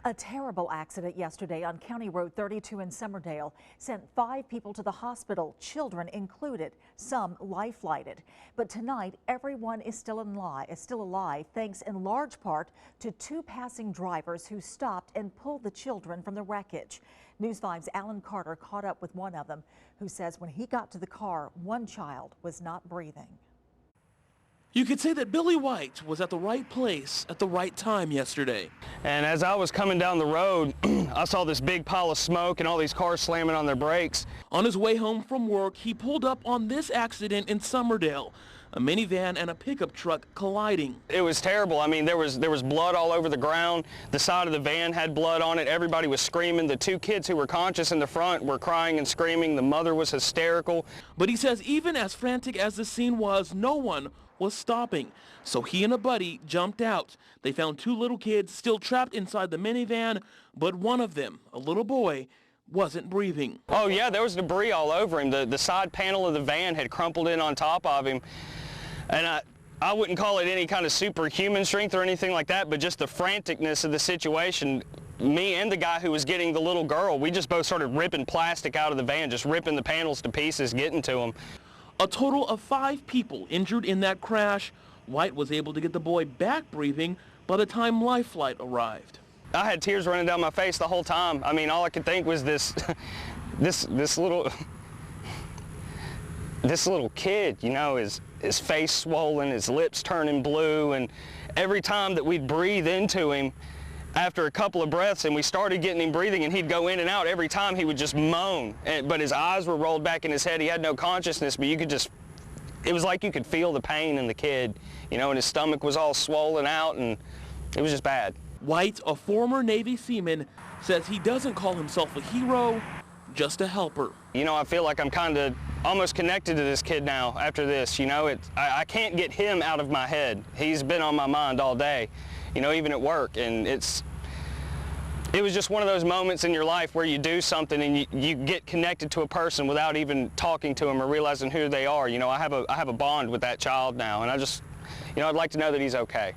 A terrible accident yesterday on County Road 32 in Summerdale sent 5 people to the hospital, children included, some life-flighted. But tonight, everyone is still alive, thanks in large part to 2 passing drivers who stopped and pulled the children from the wreckage. News 5's Alan Carter caught up with one of them, who says when he got to the car, one child was not breathing. You could say that Billy White was at the right place at the right time yesterday. And as I was coming down the road, I saw this big pile of smoke and all these cars slamming on their brakes. On his way home from work, he pulled up on this accident in Summerdale. A minivan and a pickup truck colliding. It was terrible. I mean, there was blood all over the ground. The side of the van had blood on it. Everybody was screaming. The 2 kids who were conscious in the front were crying and screaming. The mother was hysterical. But he says even as frantic as the scene was, no one was stopping. So he and a buddy jumped out. They found 2 little kids still trapped inside the minivan, but one of them, a little boy, wasn't breathing. Oh yeah, there was debris all over him. The side panel of the van had crumpled in on top of him. And I wouldn't call it any kind of superhuman strength or anything like that, but just the franticness of the situation. Me and the guy who was getting the little girl, we just both started ripping plastic out of the van, just ripping the panels to pieces, getting to them. A total of 5 people injured in that crash. White was able to get the boy back breathing by the time Life Flight arrived. I had tears running down my face the whole time. I mean, all I could think was this little kid, you know, his face swollen, his lips turning blue, and every time that we'd breathe into him, after a couple of breaths and we started getting him breathing and he'd go in and out, every time he would just moan. But his eyes were rolled back in his head. He had no consciousness, but it was like you could feel the pain in the kid, you know, and his stomach was all swollen out and it was just bad. White, a former Navy seaman, says he doesn't call himself a hero, just a helper. You know, I feel like I'm kind of almost connected to this kid now after this, you know. I can't get him out of my head. He's been on my mind all day, you know, even at work, and it was just one of those moments in your life where you do something and you get connected to a person without even talking to them or realizing who they are. You know, I have a bond with that child now, and I'd like to know that he's okay.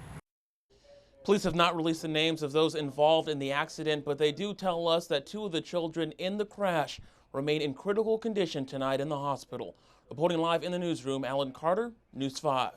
Police have not released the names of those involved in the accident, but they do tell us that 2 of the children in the crash remain in critical condition tonight in the hospital. Reporting live in the newsroom, Alan Carter, News 5.